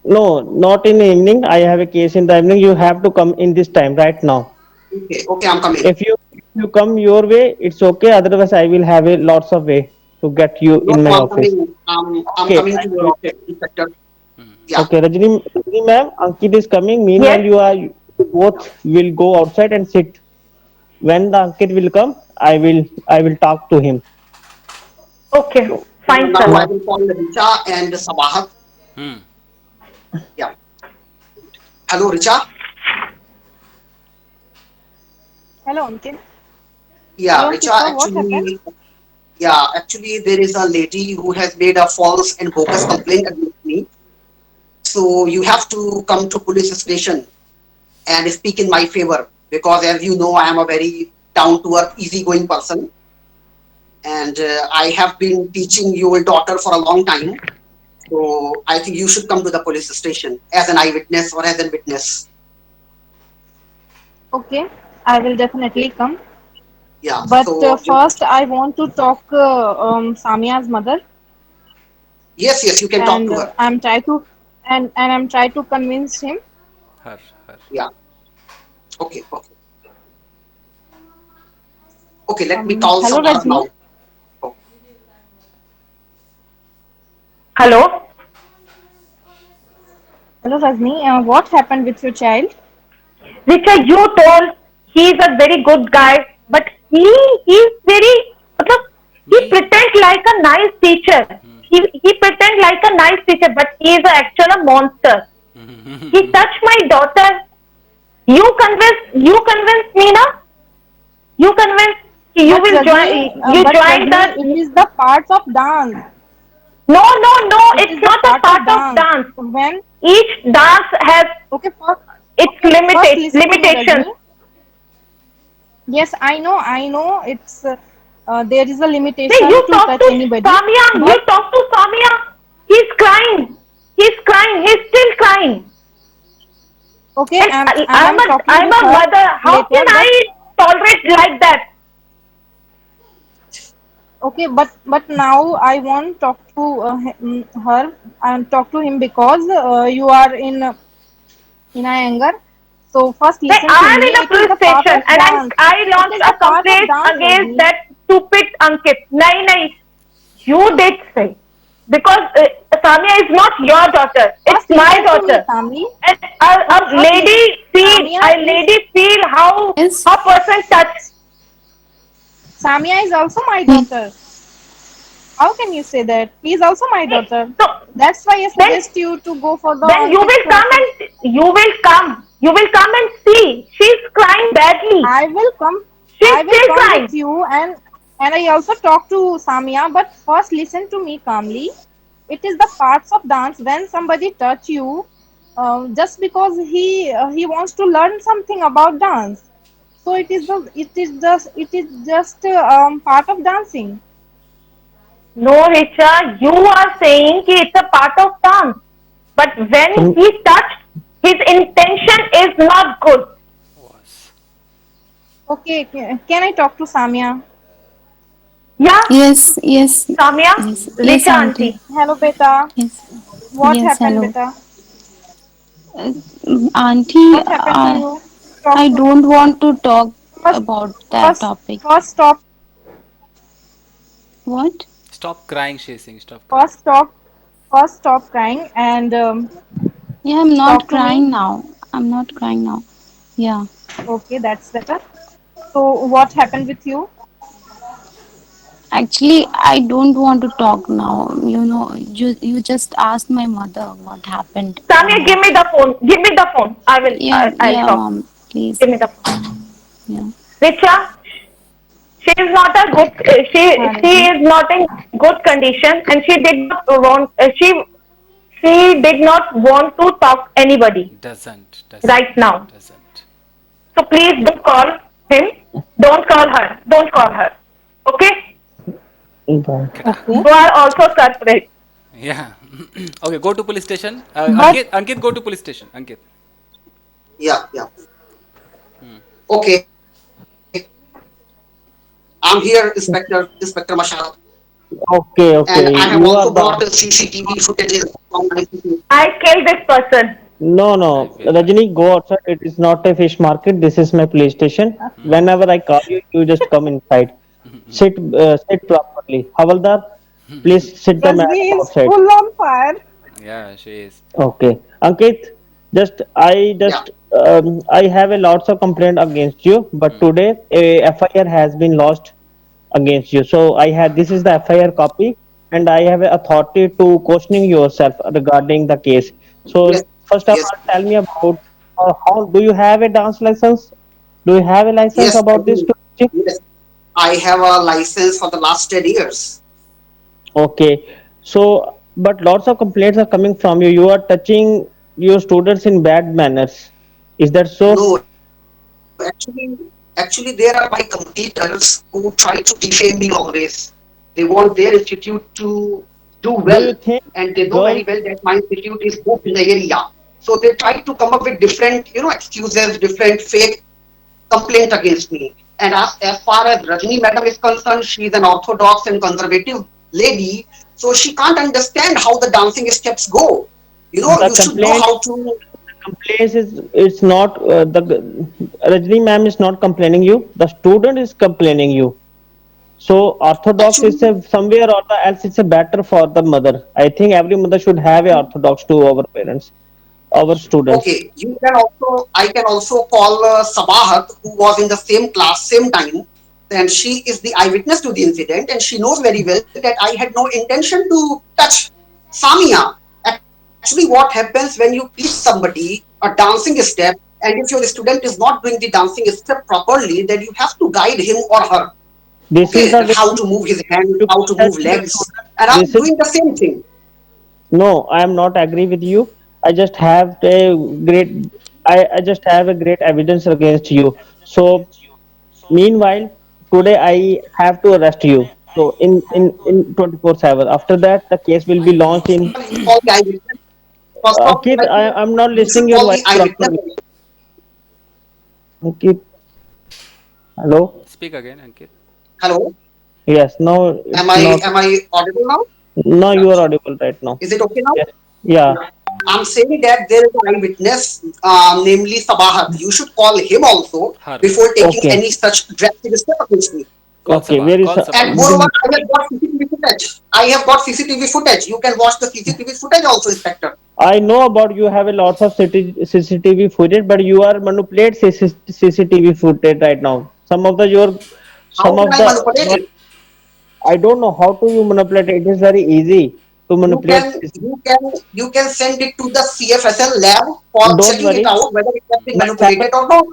No, not in the evening. I have a case in the evening. You have to come in this time right now. Okay, okay, I'm coming. If you come your way, it's okay. Otherwise, I will have a lots of way to get you No, in my I'm office. coming. I'm Okay, coming to your office, Inspector. Yeah. Okay, Rajni ma'am, Ankit is coming. Meanwhile, Yes. you both will go outside and sit. When the Ankit will come, I will talk to him. Okay. So Fine, now sir. I Yeah. will call Richa and Sabahat. Hmm. Yeah. Hello, Richa. Hello, Ankit. Yeah, Hello, Ankit, Richa. sir. What happened? Actually, there is a lady who has made a false and bogus complaint against me. So you have to come to police station and speak in my favor because, as you know, I am a very down to earth, easygoing person, and I have been teaching your daughter for a long time. So I think you should come to the police station as an eyewitness or as a witness. Okay, I will definitely come. Yeah. But So first, I want to talk Samia's mother, yes, yes, you can talk and to her. I'm trying to convince him. Her, her. Yeah. Okay. Okay. Okay. Let me call Hello, Sabahat Rajni. now. Oh, Hello. Hello, Rajni. What happened with your child? Richa, you told he's a very good guy, but he's very matlab, he Me. pretend like a nice teacher. He pretend like a nice teacher, but he is actually a monster. He touched my daughter. You convinced me na? You convinced you But will Rajni, join you join it the is the part of dance. no, It it's is the not a part of part of dance. dance. When Each dance has okay, first, its okay, first listen to me, limitations. Rajni. Yes, I know. It's there is a Hey, limitation you to talk touch to anybody, Samia. You but talk to Samia. He's crying. He's crying. He's still crying. okay, And I'm talking I'm with a her mother. How can later. But I tolerate like that? okay, but now I won't talk to her and talk to him because you are in anger. So first Hey, listen to I am me. in a It is police the part station of and dance. I It launched is a the part of complaint dance, against Rajni. that stupid Ankit. Nahi. You did say because Samia is not your daughter. It's First my listen to me, daughter. Kamli. And Okay, first listen. Samia a is lady feel how Yes. a person touch. Samia is also my daughter. How can you say that? He is also my Hey, daughter. so That's why I then suggest you to go for the then Ankit classes. you will come and see. She's crying badly. I will come. She's I will still come with crying. you, and I also talk to Samia. But first, listen to me calmly. It is the parts of dance when somebody touch you, just because he wants to learn something about dance. So it is just part of dancing. No, Richa, you are saying कि it's a part of dance. But when So, he touched, his intention is not good. Was. Okay, can I talk to Samia? Yeah, Yes, yes, Samya, yes, yes, Richa auntie. auntie. Hello, beta. Yes, What yes, happened, hello. beta? Auntie, What happened to you? Talk I to me. don't want to talk First, about that first, topic. first stop. What? Stop crying, Shasing. Stop crying. First stop. First stop crying and Yeah, I'm not talk to me. crying now. I'm not crying now. Yeah. Okay, that's better. So, what happened with you? Actually, I don't want to talk now. You just asked my mother what happened or Samya, give not. me the phone. Give me the phone. Yeah, I'll yeah, talk. mom, please. Give me the phone. Yeah. Richa, she is not a good. She Rajni. is not in good condition, and she did not want. She did not want to talk anybody Doesn't, right doesn't, now. doesn't. So please don't call him. Don't call her. Don't call her. Okay? bye. Okay. You are also separate. Yeah. Okay, go to police station. But Ankit, go to police station. Ankit. yeah, yeah. Okay. I'm here, Inspector Mashal, Okay, and I okay. have You also are brought the the CCTV footages from my CCTV. I killed this person. no, I no. will. Rajni, go outside. It is not a fish market. This is my police station. Whenever I call you, you just come inside. Sit properly. Havaldar, please sit the man Rajni is outside. full on fire. Yeah, she is. Okay, Ankit, Yeah. I have a lots of complaint against you, but Hmm. today a FIR has been lodged against you. So I have this is the FIR copy, and I have a authority to questioning yourself regarding the case. So Yes. first of Yes. all, tell me about how do you have a dance license? Do you have a license Yes. I about this? do. Yes. I have a license for the last 10 years. Okay, so but lots of complaints are coming from you. You are touching your students in bad manners. Is that so? No, actually, there are my competitors who try to defame me always. They want their institute to do well, Do you think and they know very girls? well that my institute is booked in the area. So they try to come up with different, excuses, different fake complaint against me. And as far as Rajni madam is concerned, she is an orthodox and conservative lady, so she can't understand how the dancing steps go. The You should know complaint how to. complaints is it's not the Rajni ma'am is not complaining you. The student is complaining you. So orthodox is Actually, a somewhere or the else it's a better for the mother. I think every mother should have a orthodox to our parents, our That's true. students. okay, I can also call Sabahat, who was in the same class, same time, and she is the eyewitness to the incident, and she knows very well that I had no intention to touch Samia. Actually, what happens when you teach somebody a dancing step, and if your student is not doing the dancing step properly, then you have to guide him or her. This is Okay, the that way how to move his hands, you how to tell move your legs, student. and I'm This is doing the same thing. no, I am not agree with you. I just have a great I just have a great evidence against you. So meanwhile, today I have to arrest you. So in 24/7. After that, the case will be launched in. You call the eyewitness. First of all, Ankit, I think I'm not you listening should your call voice the eyewitness. properly. Ankit, hello. Speak again, Ankit. Hello, Yes, no, it's not. am I audible now? No, you are audible right now. Is it okay now? Yes. Yeah. I'm saying that there is an eyewitness, namely Sabahat. You should call him also Her. before taking Okay. any such drastic step against me. Call Okay. Sabahat. Where is? Call And Sabahat. moreover, I have got CCTV footage. I have got CCTV footage. You can watch the CCTV footage also, Inspector. I know about you have a lots of CCTV footage, but you are manipulate CCTV footage right now. Some of the your, How some can of I the manipulate not. it? I don't know how to you manipulate. It is very easy to You manipulate. can you can you can send it to the CFSL lab for Don't checking it worry. out whether it has been My cyber. manipulated or not.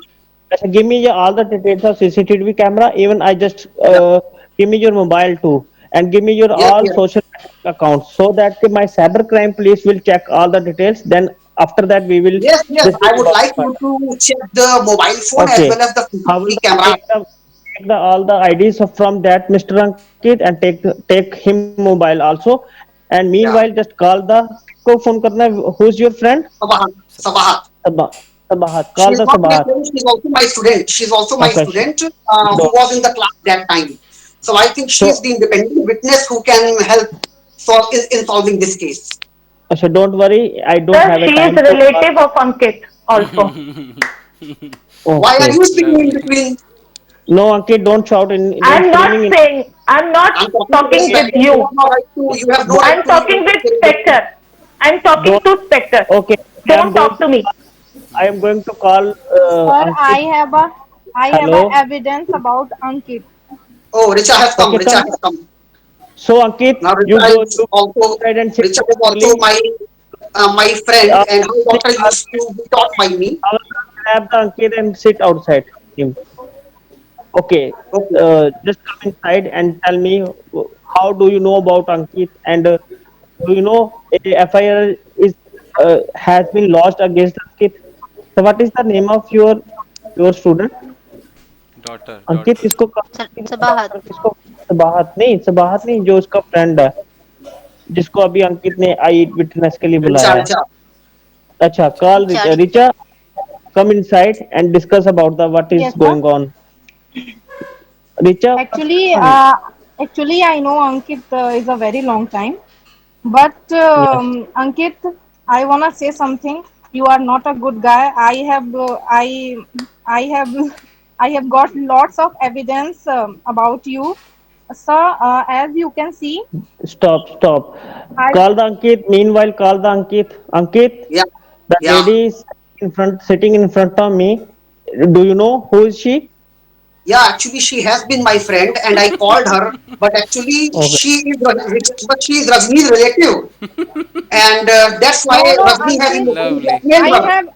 Give me all the details of CCTV camera. Even I just Yeah. give me your mobile too, and give me your Yes, all yes. social accounts, so that my cyber crime police will check all the details. Then after that we will Yes, yes. I discuss would about like it. you to check the mobile phone as Okay. well as the I will CCTV camera. take the all the IDs from that Mr. Ankit and take him mobile also. And meanwhile, just Yeah. call the को phone करना है. Who's your friend? Sabahat. Sabahat. Sabahat. Sabahat. Call She the is not my Sabahat. friend. She's also my student. She's also my Okay. student who Don't. was in the class that time. So I think she is So, the independent witness who can help in solving this case. so don't worry. I don't Sir, have a she is time to call. relative of Ankit also. Why are Okay. you speaking in Lovely. between? No, Ankit, don't shout in. Don't I'm not screaming in. saying, I'm not I'm talking to the talking with inspector. You you. have no right to. You have no Don't. right I'm to talking with interfere in between. Spectre. I'm talking Don't. to Spectre. Okay. I'm Don't going talk to. to me. I am going to call Sir, Ankit. I have a Hello. evidence about Ankit. Oh, Richa has come. Okay, Richa come. has come. So Ankit, Now you Richa go is to also outside and sit Richa is also properly. my friend, and her Please daughter ask used to be taught by me. I will grab the Ankit and sit outside him. Okay, Okay. just come inside and tell me how do you know about Ankit and do you know a FIR is has been lodged against Ankit? So what is the name of your student? Daughter. Ankit Daughter. किसको Sabahat. Doctor किसको सबाहत नहीं जो उसका friend है जिसको अभी अंकित ने आई witness के लिए Richa, बुलाया है Richa. अच्छा call Richa. Richa come inside and discuss about the what is Yes, sir. going on richa Actually, come actually, I know Ankit is a very long time. But yes Ankit, I wanna say something. You are not a good guy. I have, I have got lots of evidence about you. So, as you can see, Stop, stop. I Call the Ankit. Meanwhile, call the Ankit. Ankit, Yeah, the yeah, lady is sitting in front of me. Do you know who is she? yeah. Actually, she has been my friend, and I called her. But actually, Okay. she is Rajni's relative, and that's why no, no, Rajni has Ankit. emotionally Lovely. blackmailed I her. have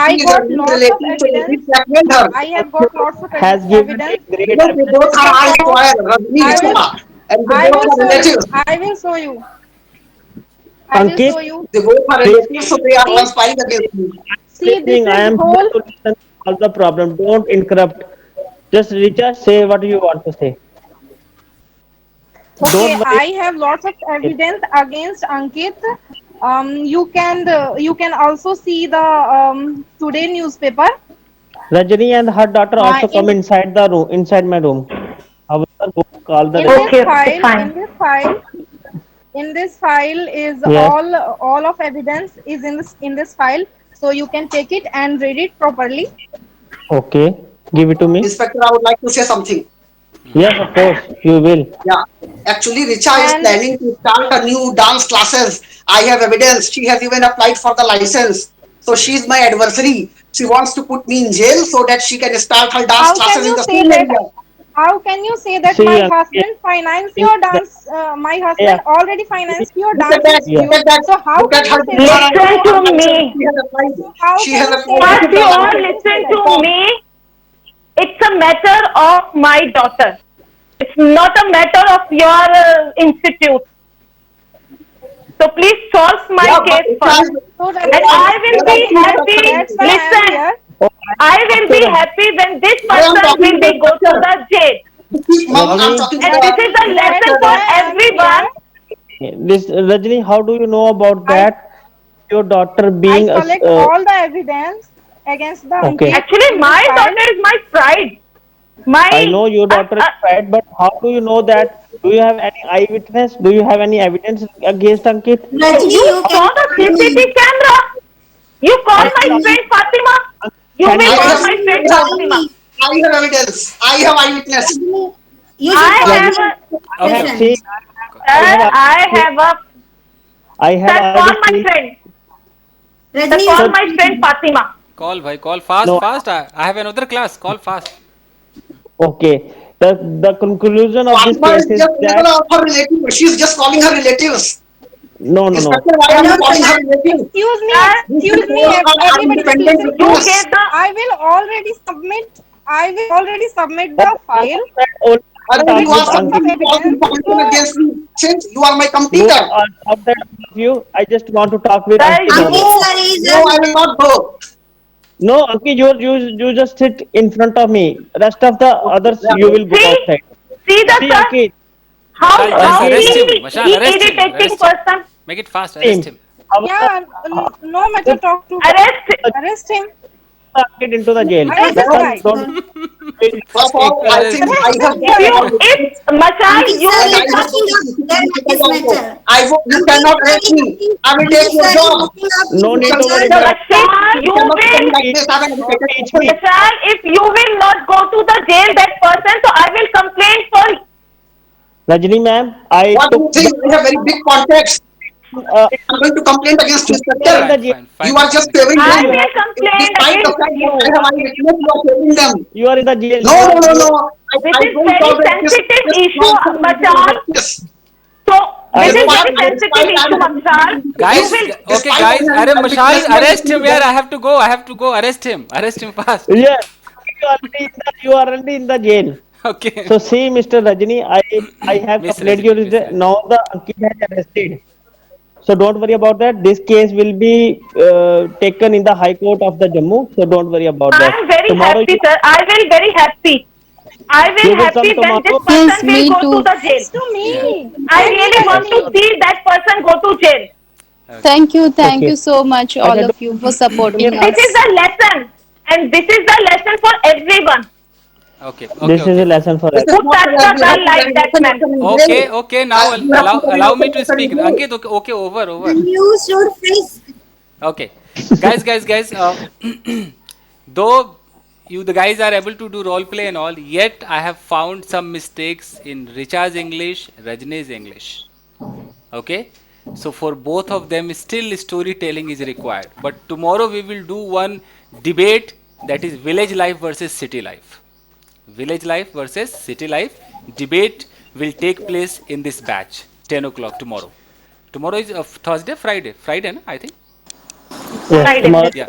She I is got Rajni's lots of relative, so he evidence. blackmailed her. I have got lots of Has given a evidence. great Because they evidence. both First are of I all, square, Rajni I will Rishma, and they I both will are show you. relatives. I will show you. I will Ankit, show you. They both are please relatives, so they are See, conspiring against me. see, this listening. I is am here whole. to listen to all the problem. Don't interrupt. Just Richa, say what you want to say. Okay, Don't worry. I have lots of evidence against Ankit. You can also see the today newspaper. Rajani and her daughter also come In inside the room, inside my room. However, go call the in this Rajani. file, in this file is Yes. all of evidence is in this file. So you can take it and read it properly. Okay. Give it to me. Inspector, I would like to say something. Yes, of course. You will. Yeah, actually, Richa is And planning to start a new dance classes. I have evidence. She has even applied for the license. So she is my adversary. She wants to put me in jail so that she can start her dance how can classes in you the say same that? area. How can you say that See, my Ankit, husband finance think your that, dance? My yeah, husband already financed your Look at dance that. yeah. Look institute. at that. So how Look at can her you say that? Dipara Listen to license. me. She has applied. So how She can has you say applied that? First, with you the How all can license. you say listen that? to me. It's a matter of my daughter. It's not a matter of your institute. So please solve my Yeah, but case Richa first. is, So And there are, I will there are be two happy. inspectors in that's this why case. I am Listen, here. Oh, I will so be happy when this I am person talking to will the be go to inspector. the jail. Mom, I'm Rajani, talking to And the this is a That's lesson inspector. for why I am everyone. here. this Rajani, how do you know about I that? Your daughter I being a collect all the evidence against the okay. Ankit Actually, in this my file. daughter is my pride. My I know your daughter is right, but how do you know that? Do you have any eyewitness? Do you have any evidence against Ankit? Rajni, you you saw can the call me. CCTV camera. You call my Ankit, Rajni, friend Fatima. You can will you I call please? have, Rajni, my you friend I have, call Fatima. me. I have evidence. I have eyewitness. Rajni, you should I call Yes, have me a I have Okay, okay. seen. questions. I sir. have already I seen. have a I have sir. Call already my seen. friend. Sir, Rajni, you call So should my call friend me. Fatima. Call, bhai. Call fast, no. fast. I have another class. Call fast. Okay. The conclusion of this Fatima case is is just that another of her relatives. She's just calling her relatives. no, no, no. Inspector, why are Hello, you calling her sir. relatives? Sir, These Excuse me, both are everybody, independent listen you to. witnesses. gave the I will already submit the Okay, file that only Other talk with you are with lots Ankit. of submitting false evidence. information So against me since you are my No, competitor. stop that all of you. I just want to talk with sir. Ankit No, only. Ankit You sir is no, I will not go. No, Ankit, you just sit in front of me. Rest of the Okay, others, yeah, you will go see outside. the yeah. See, sir. Ankit, How Mashal, just how Ankit, arrest he him. Mashal, he arrest him. irritating Arrest him. person. Make it fast. Arrest him. him. However, yeah, no matter. put Talk to Arrest. arrest him. Ankit into the jail. Arrest this That's all. Ankit guy. Don't sir. will First of take all, I Arrest think him. I Arrest have this If got guy. you all the if evidence Mashal Ankit you sir and is I have listen. got looking the up their CCTV footage practice also. matter. I hope you Ankit cannot sir arrest is me. looking. I will take Ankit your sir is job. looking up no his need to worry, method. The sir. Mashal You you cannot tell me will like Teach this. I am don't educated teach person. me. Mashal if you will not go to the jail that person so I will complain for Rajni ma'am, I What do you took the think? I have very big contacts. uh, I'm going to complain against you are in inspector. the Fine, jail. fine, You fine, are just fine. favoring I You them. will have complain Despite the against fact that I you. have eyewitness, you are favoring them. you are in the jail. No, no, no, no. This I is don't very tolerate sensitive this issue, nonsense in the Mashal. practice. So I this is know very that. sensitive Despite I issue, am Mashal. having You Guys, this, will okay, despite I guys. am having Arre, Mashal, eyewitness, you are arrest listening him to here. them. I have to go. I have to go. Arrest him. Arrest him fast. Yes, you are already in the jail. Okay. So see, Mr. Rajani, I have Miss complained you. Rajni, Miss Now Rajni. the Ankit has arrested. So don't worry about that. This case will be taken in the High Court of the Jammu. So don't worry about I that. am very Tomorrow happy, sir. I will very happy. I you will will happy come when this tomorrow. Yes, person will me go to too. the jail. Thanks to Yeah. me. I Thank you, really want to Okay. Rajni. see that person go to jail. Okay. Thank Okay. you so much, अच्छा all of you, for supporting This is us. the lesson, and this is the lesson for everyone Okay. Okay. this is a Okay. lesson for This us. is who not touched fair. a You have girl to like carry that open man. person in jail. Okay. Okay. Now You have to allow carry allow me open to person in speak. jail. Ankit. Okay. Okay. Over. Over. And you should face. Okay. Guys. Guys. Guys. Though you the guys are able to do role play and all. Yet I have found some mistakes in Richa's English, Rajni's English. Okay, so for both of them, still storytelling is required. But tomorrow we will do one debate, that is village life versus city life. Village life versus city life debate will take place in this batch 10 o'clock tomorrow. Tomorrow is Thursday, Friday, no? I think. Yes, Friday. tomorrow. Yeah.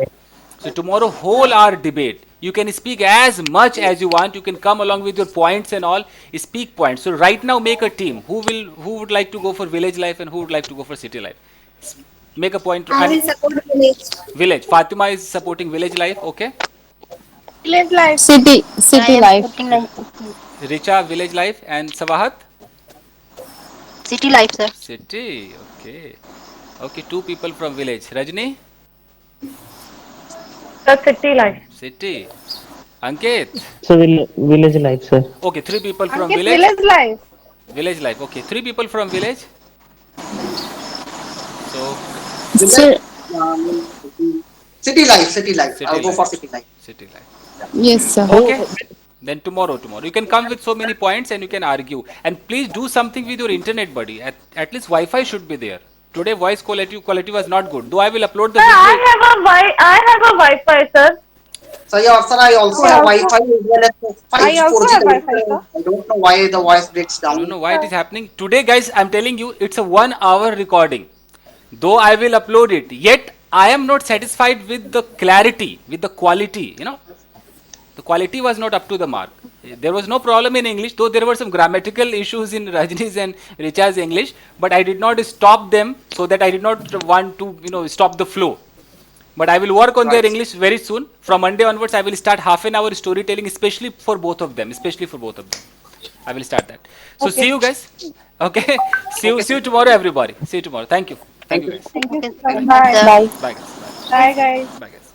So tomorrow whole hour debate. You can speak as much as you want. You can come along with your points and all. Speak points. So right now make a team. Who would like to go for village life and who would like to go for city life? Make a point. I will support village. Village. Fatima is supporting village life. Okay. Village life. City life. Richa village life and Sawahat City life, sir. city. Okay. Okay. Two people from village. Rajni The city life. city. Ankit. So village life, sir. Okay. Three people from Ankit, village. village life. Village life. Okay. Three people from village. So Village, city life, city life. City I'll go life. for city life. city life. Yes, sir. Okay. Then tomorrow. You can come with so many points and you can argue. And please do something with your internet, buddy. At least Wi-Fi should be there. Today voice quality was not good. Though I will upload the Sir, video. I have a Wi-Fi, sir. So yeah, sir, I also have Wi-Fi as well as I also 4G have Wi-Fi, connection. sir. I don't know why the voice breaks I down. don't know why it is happening. Today, guys, I'm telling you, it's a 1 hour recording. Though I will upload it, yet I am not satisfied with the clarity, with the quality. The quality was not up to the mark. There was no problem in English, though there were some grammatical issues in Rajni's and Richa's English, but I did not stop them so that I did not want to, stop the flow. But I will work on their English very soon. From Monday onwards, I will start half an hour storytelling, especially for both of them. I will start that. So see you guys. Okay. See you tomorrow, everybody. See you tomorrow. Thank you. Thank you guys. Thank you. Okay. Bye. Sir. Bye. Bye guys. Bye, guys. Bye guys.